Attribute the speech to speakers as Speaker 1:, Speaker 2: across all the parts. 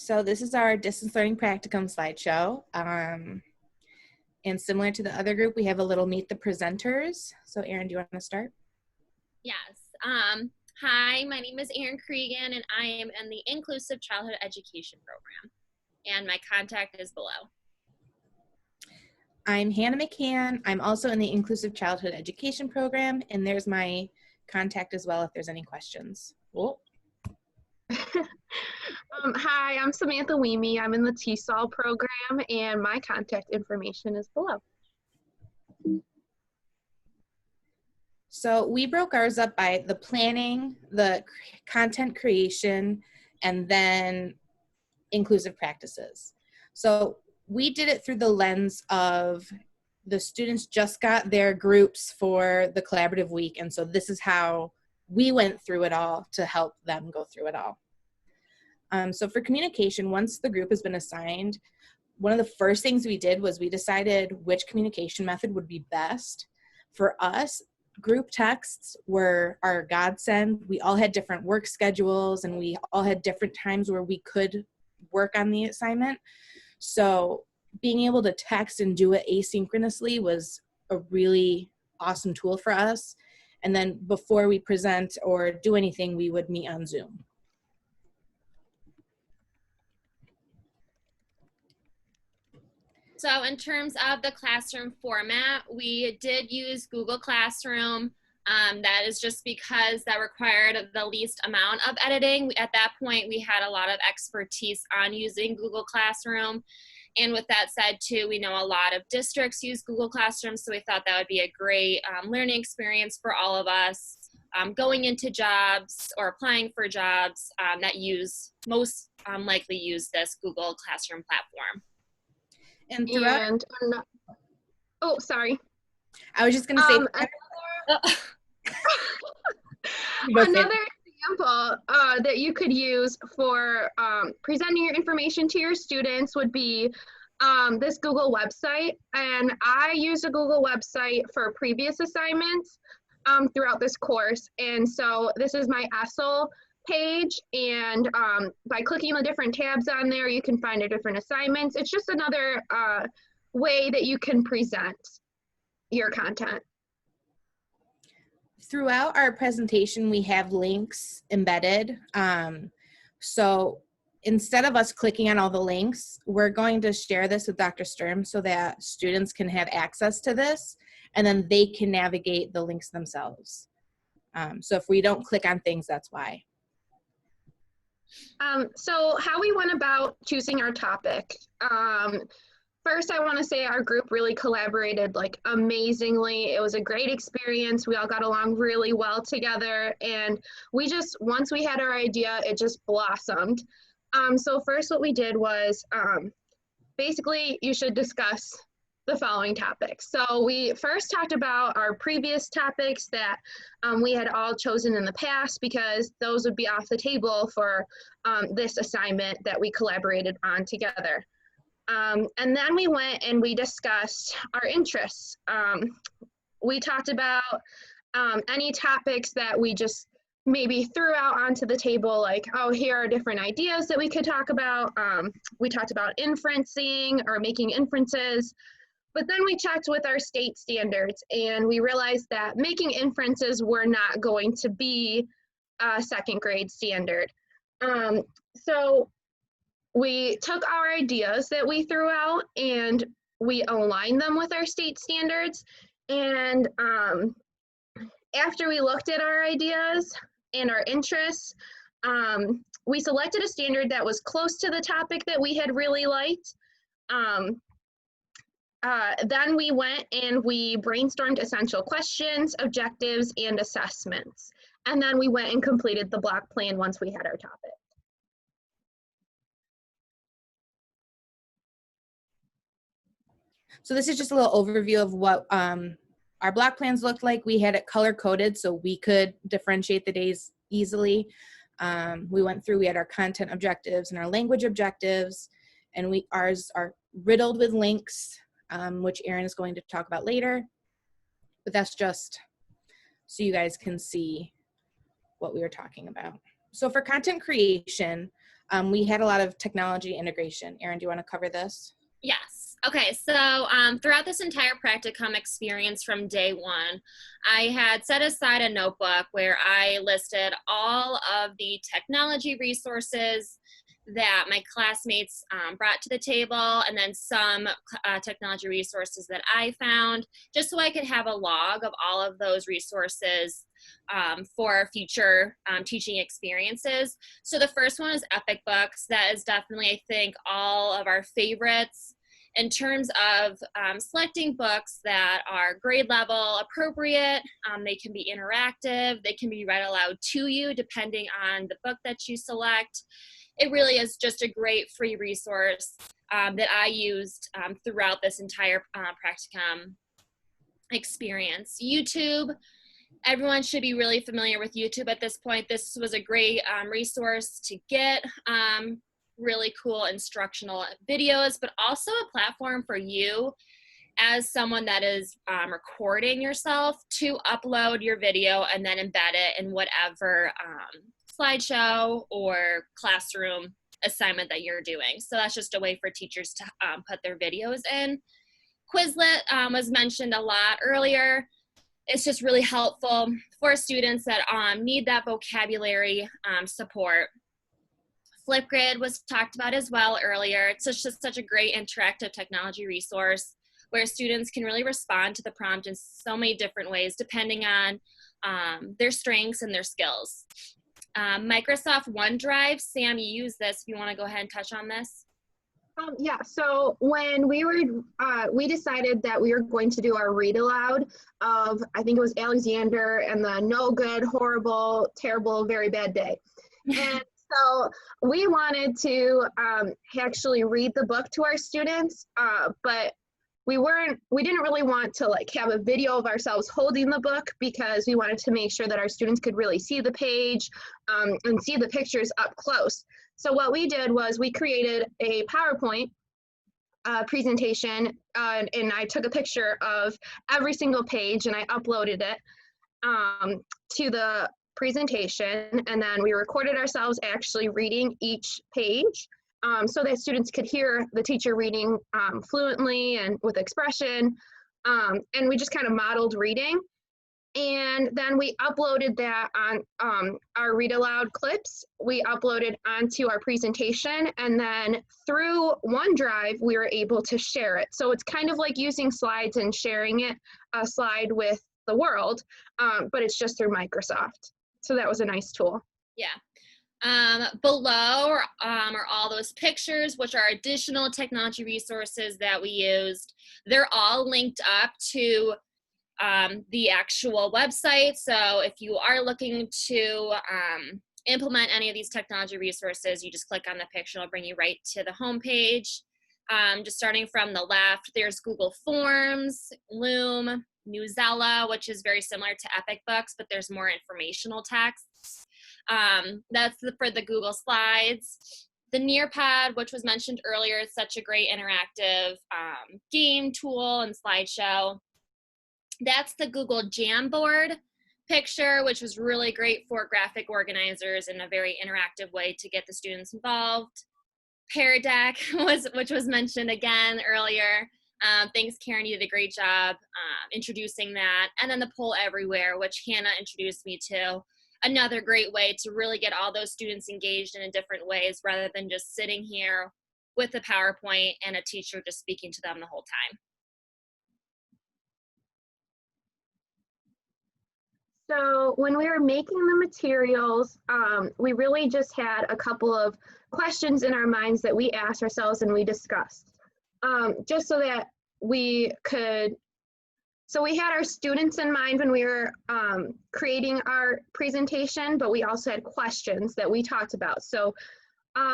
Speaker 1: So this is our distance learning practicum slideshow. And similar to the other group, we have a little meet the presenters. So Erin, do you want to start?
Speaker 2: Yes. Hi, my name is Erin Cregan, and I am in the Inclusive Childhood Education Program. And my contact is below.
Speaker 1: I'm Hannah McCann. I'm also in the Inclusive Childhood Education Program, and there's my contact as well if there's any questions. Cool.
Speaker 3: Hi, I'm Samantha Wieme. I'm in the TESOL program, and my contact information is below.
Speaker 1: So we broke ours up by the planning, the content creation, and then inclusive practices. So we did it through the lens of the students just got their groups for the collaborative week, and so this is how we went through it all to help them go through it all. So for communication, once the group has been assigned, one of the first things we did was we decided which communication method would be best. For us, group texts were our godsend. We all had different work schedules and we all had different times where we could work on the assignment. So being able to text and do it asynchronously was a really awesome tool for us. And then before we present or do anything, we would meet on Zoom.
Speaker 2: So in terms of the classroom format, we did use Google Classroom. That is just because that required the least amount of editing. At that point, we had a lot of expertise on using Google Classroom. And with that said, too, we know a lot of districts use Google Classroom, so we thought that would be a great learning experience for all of us going into jobs or applying for jobs that most likely use this Google Classroom platform.
Speaker 1: And throughout,
Speaker 3: oh, sorry.
Speaker 1: I was just going to say,
Speaker 3: another example that you could use for presenting your information to your students would be this Google website. And I used a Google website for previous assignments throughout this course. And so this is my ESOL page, and by clicking the different tabs on there, you can find the different assignments. It's just another way that you can present your content.
Speaker 1: Throughout our presentation, we have links embedded. So instead of us clicking on all the links, we're going to share this with Dr. Sturm so that students can have access to this, and then they can navigate the links themselves. So if we don't click on things, that's why.
Speaker 3: So how we went about choosing our topic. First, I want to say our group really collaborated like amazingly. It was a great experience. We all got along really well together, and we just, once we had our idea, it just blossomed. So first what we did was basically you should discuss the following topics. So we first talked about our previous topics that we had all chosen in the past, because those would be off the table for this assignment that we collaborated on together. And then we went and we discussed our interests. We talked about any topics that we just maybe threw out onto the table, like, oh, here are different ideas that we could talk about. We talked about inferencing or making inferences. But then we checked with our state standards, and we realized that making inferences were not going to be a second grade standard. So we took our ideas that we threw out and we aligned them with our state standards. And after we looked at our ideas and our interests, we selected a standard that was close to the topic that we had really liked. Then we went and we brainstormed essential questions, objectives, and assessments. And then we went and completed the block plan once we had our topic.
Speaker 1: So this is just a little overview of what our block plans looked like. We had it color coded so we could differentiate the days easily. We had our content objectives and our language objectives, and ours are riddled with links, which Erin is going to talk about later. But that's just so you guys can see what we were talking about. So for content creation, we had a lot of technology integration. Erin, do you want to cover this?
Speaker 2: Yes. Okay, so throughout this entire practicum experience from day one, I had set aside a notebook where I listed all of the technology resources that my classmates brought to the table, and then some technology resources that I found, just so I could have a log of all of those resources for future teaching experiences. So the first one is Epic Books. That is definitely, I think, all of our favorites in terms of selecting books that are grade level appropriate. They can be interactive, they can be read aloud to you depending on the book that you select. It really is just a great free resource that I used throughout this entire practicum experience. YouTube, everyone should be really familiar with YouTube at this point. This was a great resource to get really cool instructional videos, but also a platform for you as someone that is recording yourself to upload your video and then embed it in whatever slideshow or classroom assignment that you're doing. So that's just a way for teachers to put their videos in. Quizlet was mentioned a lot earlier. It's just really helpful for students that need that vocabulary support. Flipgrid was talked about as well earlier. It's just such a great interactive technology resource where students can really respond to the prompt in so many different ways depending on their strengths and their skills. Microsoft OneDrive, Sam, you use this. If you want to go ahead and touch on this.
Speaker 3: Yeah, so when we decided that we were going to do our read aloud of, I think it was Alexander and the no good, horrible, terrible, very bad day. And so we wanted to actually read the book to our students, but we didn't really want to like have a video of ourselves holding the book because we wanted to make sure that our students could really see the page and see the pictures up close. So what we did was we created a PowerPoint presentation and I took a picture of every single page and I uploaded it to the presentation, and then we recorded ourselves actually reading each page so that students could hear the teacher reading fluently and with expression, and we just kind of modeled reading. And then we uploaded that on our read aloud clips. We uploaded onto our presentation, and then through OneDrive, we were able to share it. So it's kind of like using slides and sharing it, a slide with the world, but it's just through Microsoft. So that was a nice tool.
Speaker 2: Yeah. Below are all those pictures, which are additional technology resources that we used. They're all linked up to the actual website. So if you are looking to implement any of these technology resources, you just click on the picture, it'll bring you right to the homepage. Just starting from the left, there's Google Forms, Loom, Newsella, which is very similar to Epic Books, but there's more informational texts. That's for the Google Slides. The Nearpod, which was mentioned earlier, is such a great interactive game tool and slideshow. That's the Google Jamboard picture, which was really great for graphic organizers in a very interactive way to get the students involved. Pear Deck, which was mentioned again earlier. Thanks, Karen, you did a great job introducing that. And then the Poll Everywhere, which Hannah introduced me to. Another great way to really get all those students engaged in different ways rather than just sitting here with a PowerPoint and a teacher just speaking to them the whole time.
Speaker 3: So when we were making the materials, we really just had a couple of questions in our minds that we asked ourselves and we discussed, just so that we could, so we had our students in mind when we were creating our presentation, but we also had questions that we talked about. So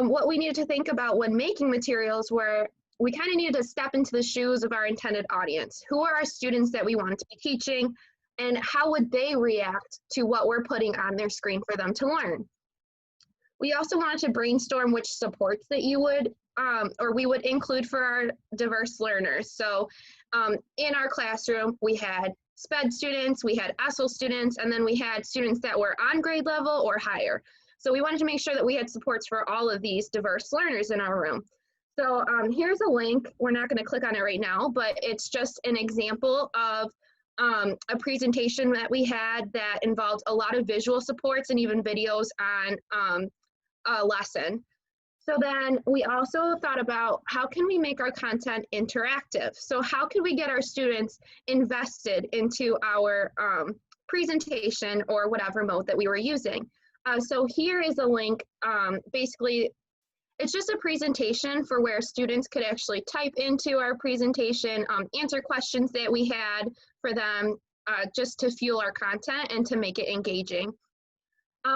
Speaker 3: what we needed to think about when making materials were, we kind of needed to step into the shoes of our intended audience. Who are our students that we wanted to be teaching? And how would they react to what we're putting on their screen for them to learn? We also wanted to brainstorm which supports that you would, or we would include for our diverse learners. So in our classroom, we had SPED students, we had ESL students, and then we had students that were on grade level or higher. So we wanted to make sure that we had supports for all of these diverse learners in our room. So here's a link. We're not going to click on it right now, but it's just an example of a presentation that we had that involved a lot of visual supports and even videos on a lesson. So then we also thought about how can we make our content interactive? So how can we get our students invested into our presentation or whatever mode that we were using? So here is a link. Basically, it's just a presentation for where students could actually type into our presentation, answer questions that we had for them, just to fuel our content and to make it engaging.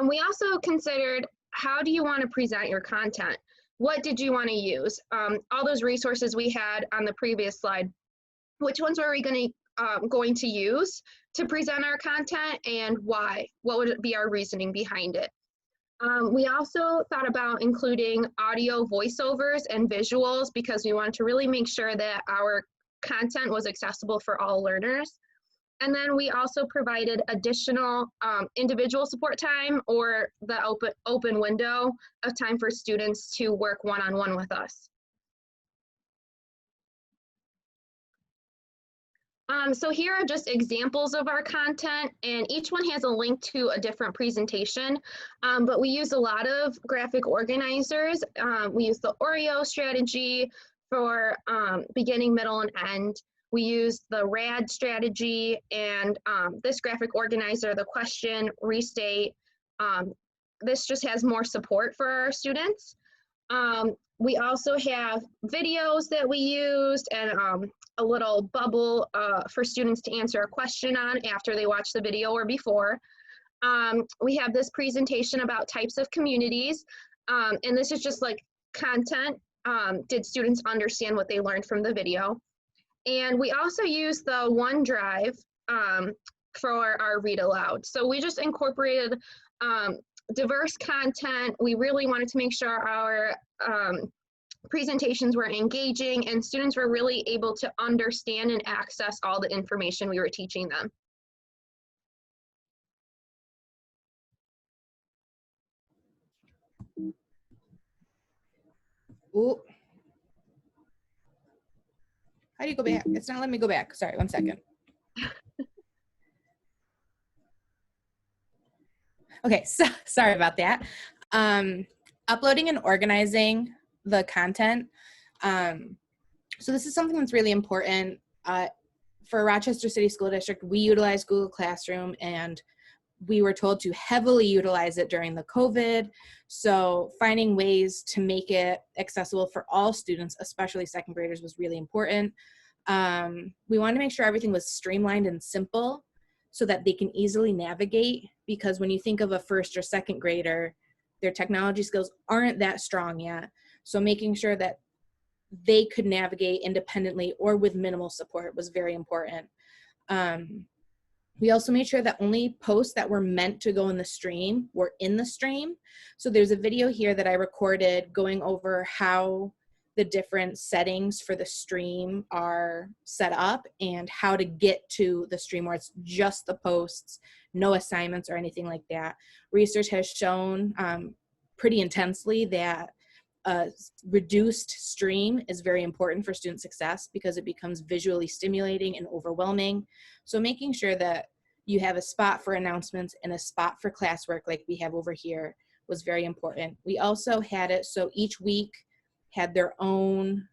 Speaker 3: We also considered, how do you want to present your content? What did you want to use? All those resources we had on the previous slide, which ones were we going to use to present our content, and why? What would be our reasoning behind it? We also thought about including audio voiceovers and visuals because we wanted to really make sure that our content was accessible for all learners. And then we also provided additional individual support time or the open window of time for students to work one-on-one with us. So here are just examples of our content, and each one has a link to a different presentation, but we use a lot of graphic organizers. We use the Oreo strategy for beginning, middle, and end. We use the RAD strategy and this graphic organizer, the question, restate. This just has more support for our students. We also have videos that we used and a little bubble for students to answer a question on after they watch the video or before. We have this presentation about types of communities, and this is just like content. Did students understand what they learned from the video? And we also use the OneDrive for our read aloud. So we just incorporated diverse content. We really wanted to make sure our presentations were engaging and students were really able to understand and access all the information we were teaching them.
Speaker 1: Ooh. How do you go back? It's not letting me go back. Sorry, 1 second. Okay, so sorry about that. Uploading and organizing the content. So this is something that's really important. For Rochester City School District, we utilize Google Classroom, and we were told to heavily utilize it during the COVID. So finding ways to make it accessible for all students, especially second graders, was really important. We wanted to make sure everything was streamlined and simple so that they can easily navigate, because when you think of a first or second grader, their technology skills aren't that strong yet. So making sure that they could navigate independently or with minimal support was very important. We also made sure that only posts that were meant to go in the stream were in the stream. So there's a video here that I recorded going over how the different settings for the stream are set up and how to get to the stream where it's just the posts, no assignments or anything like that. Research has shown pretty intensely that a reduced stream is very important for student success because it becomes visually stimulating and overwhelming. So making sure that you have a spot for announcements and a spot for classwork like we have over here was very important. We also had it so each week had their own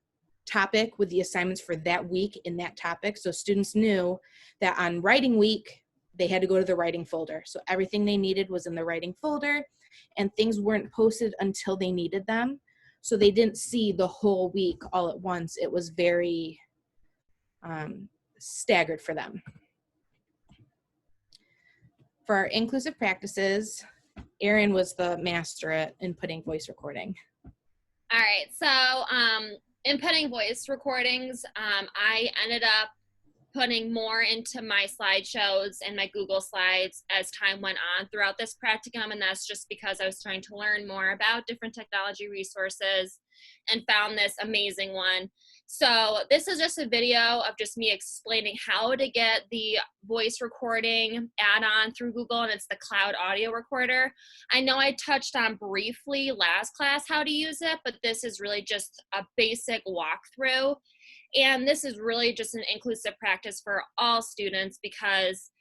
Speaker 1: topic with the assignments for that week in that topic. So students knew that on writing week, they had to go to the writing folder. So everything they needed was in the writing folder, and things weren't posted until they needed them. So they didn't see the whole week all at once. It was very staggered for them. For our inclusive practices, Erin was the master at inputting voice recording.
Speaker 2: All right, so inputting voice recordings, I ended up putting more into my slideshows and my Google Slides as time went on throughout this practicum, and that's just because I was trying to learn more about different technology resources. and found this amazing one. So this is just a video of just me explaining how to get the voice recording add-on through Google, and it's the cloud audio recorder. I know I touched on briefly last class how to use it, but this is really just a basic walkthrough. And this is really just an inclusive practice for all students, because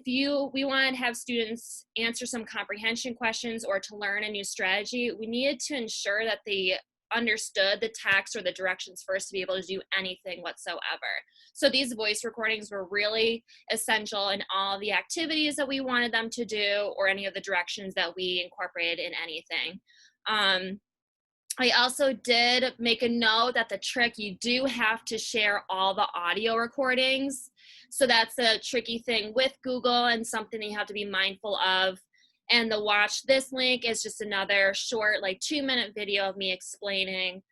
Speaker 2: we want to have students answer some comprehension questions or to learn a new strategy, we needed to ensure that they understood the text or the directions first to be able to do anything whatsoever. So these voice recordings were really essential in all the activities that we wanted them to do, or any of the directions that we incorporated in anything. I also did make a note that the trick, you do have to share all the audio recordings. So that's a tricky thing with Google and something you have to be mindful of. And the watch this link is just another short, like 2-minute video of me explaining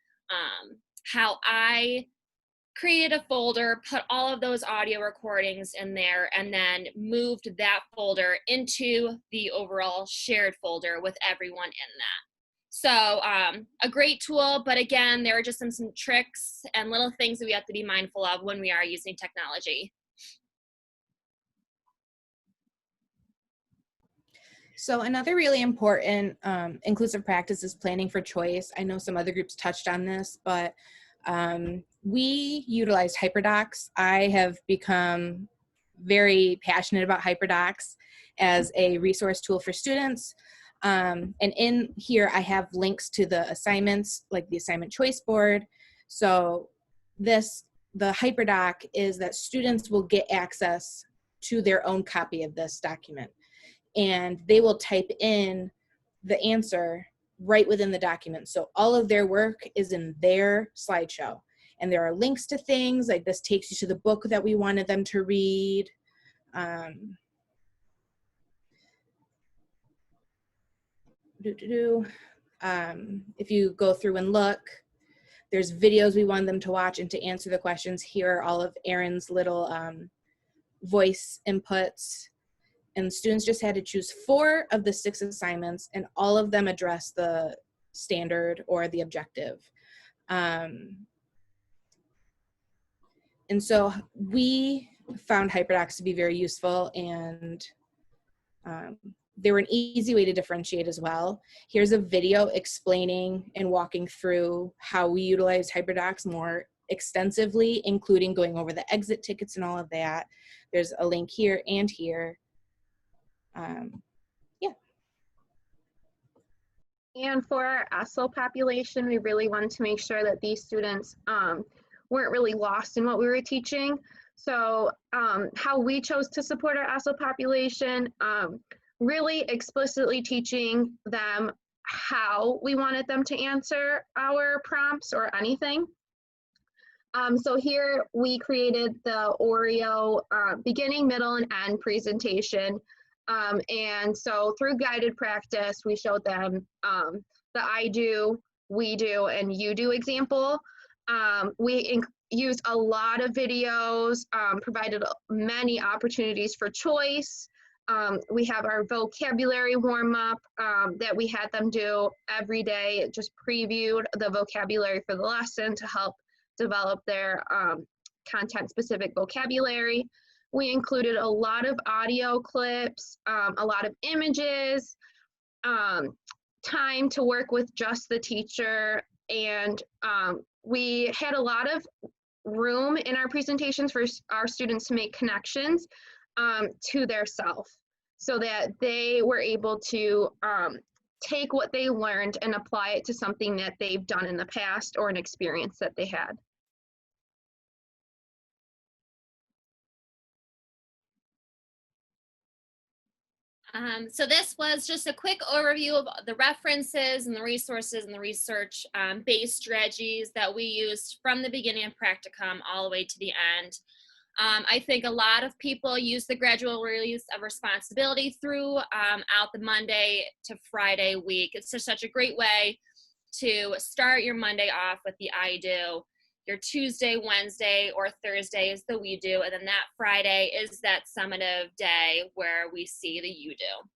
Speaker 2: how I created a folder, put all of those audio recordings in there, and then moved that folder into the overall shared folder with everyone in that. So a great tool, but again, there are just some tricks and little things that we have to be mindful of when we are using technology.
Speaker 1: So another really important inclusive practice is planning for choice. I know some other groups touched on this, but we utilized HyperDocs. I have become very passionate about HyperDocs as a resource tool for students. And in here, I have links to the assignments, like the assignment choice board. So the HyperDoc is that students will get access to their own copy of this document, and they will type in the answer right within the document. So all of their work is in their slideshow. And there are links to things, like this takes you to the book that we wanted them to read. If you go through and look, there's videos we want them to watch and to answer the questions. Here are all of Erin's little voice inputs. And students just had to choose 4 of the 6 assignments, and all of them address the standard or the objective. And so we found HyperDocs to be very useful, and they were an easy way to differentiate as well. Here's a video explaining and walking through how we utilize HyperDocs more extensively, including going over the exit tickets and all of that. There's a link here and here. Yeah.
Speaker 3: And for our ESL population, we really wanted to make sure that these students weren't really lost in what we were teaching. So how we chose to support our ESL population, really explicitly teaching them how we wanted them to answer our prompts or anything. So here we created the Oreo beginning, middle, and end presentation. And so through guided practice, we showed them the I do, we do, and you do example. We used a lot of videos, provided many opportunities for choice. We have our vocabulary warm-up that we had them do every day. It just previewed the vocabulary for the lesson to help develop their content-specific vocabulary. We included a lot of audio clips, a lot of images, time to work with just the teacher, and we had a lot of room in our presentations for our students to make connections to their self, so that they were able to take what they learned and apply it to something that they've done in the past or an experience that they had.
Speaker 2: So this was just a quick overview of the references and the resources and the research-based strategies that we used from the beginning of practicum all the way to the end. I think a lot of people use the gradual release of responsibility throughout the Monday to Friday week. It's just such a great way to start your Monday off with the I do. Your Tuesday, Wednesday, or Thursday is the we do, and then that Friday is that summative day where we see the you do.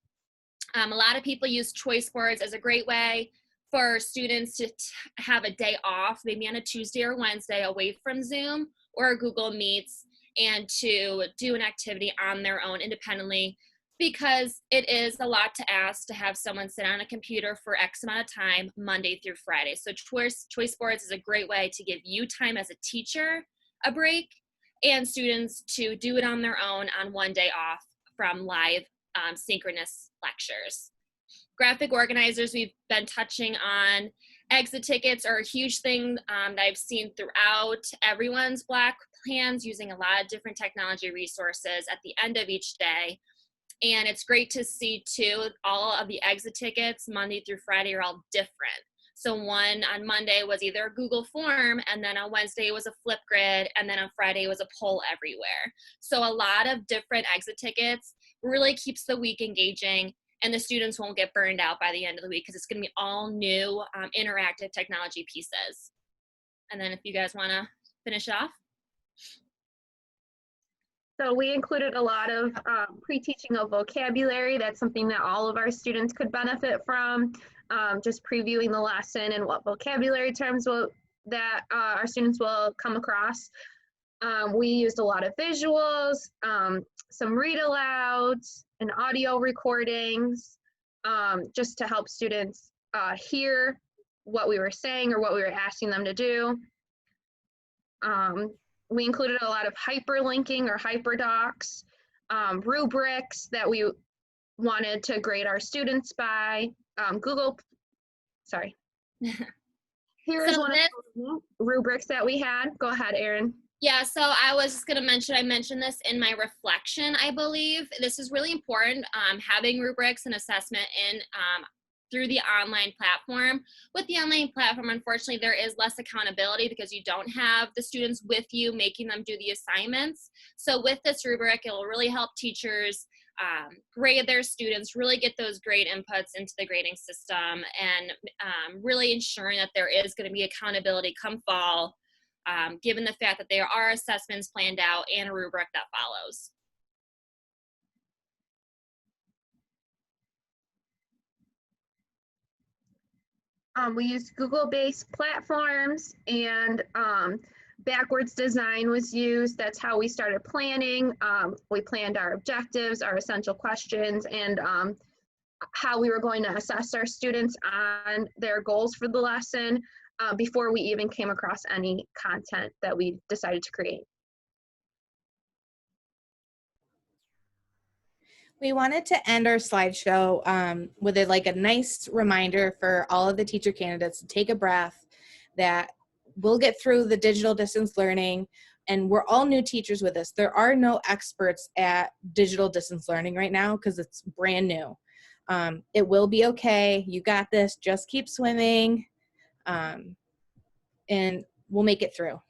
Speaker 2: A lot of people use choice words as a great way for students to have a day off, maybe on a Tuesday or Wednesday, away from Zoom or Google Meets, and to do an activity on their own independently, because it is a lot to ask to have someone sit on a computer for X amount of time, Monday through Friday. So choice boards is a great way to give you time as a teacher a break, and students to do it on their own on one day off from live synchronous lectures. Graphic organizers, we've been touching on. Exit tickets are a huge thing that I've seen throughout everyone's block plans, using a lot of different technology resources at the end of each day. And it's great to see too, all of the exit tickets Monday through Friday are all different. So one on Monday was either a Google form, and then on Wednesday was a Flipgrid, and then on Friday was a poll everywhere. So a lot of different exit tickets really keeps the week engaging, and the students won't get burned out by the end of the week, because it's going to be all new interactive technology pieces. And then if you guys want to finish off.
Speaker 3: So we included a lot of pre-teaching of vocabulary. That's something that all of our students could benefit from. Just previewing the lesson and what vocabulary terms that our students will come across. We used a lot of visuals, some read alouds, and audio recordings, just to help students hear what we were saying or what we were asking them to do. We included a lot of hyperlinking or hyperdocs, rubrics that we wanted to grade our students by. Here's one of the rubrics that we had. Go ahead, Erin.
Speaker 2: Yeah, so I was just going to mention, I mentioned this in my reflection, I believe. This is really important, having rubrics and assessment in through the online platform. With the online platform, unfortunately, there is less accountability because you don't have the students with you making them do the assignments. So with this rubric, it will really help teachers grade their students, really get those grade inputs into the grading system, and really ensuring that there is going to be accountability come fall, given the fact that there are assessments planned out and a rubric that follows.
Speaker 3: We used Google-based platforms, and backwards design was used. That's how we started planning. We planned our objectives, our essential questions, and how we were going to assess our students on their goals for the lesson before we even came across any content that we decided to create.
Speaker 1: We wanted to end our slideshow with a nice reminder for all of the teacher candidates to take a breath, that we'll get through the digital distance learning, and we're all new teachers with this. There are no experts at digital distance learning right now because it's brand new. It will be okay. You got this. Just keep swimming, and we'll make it through.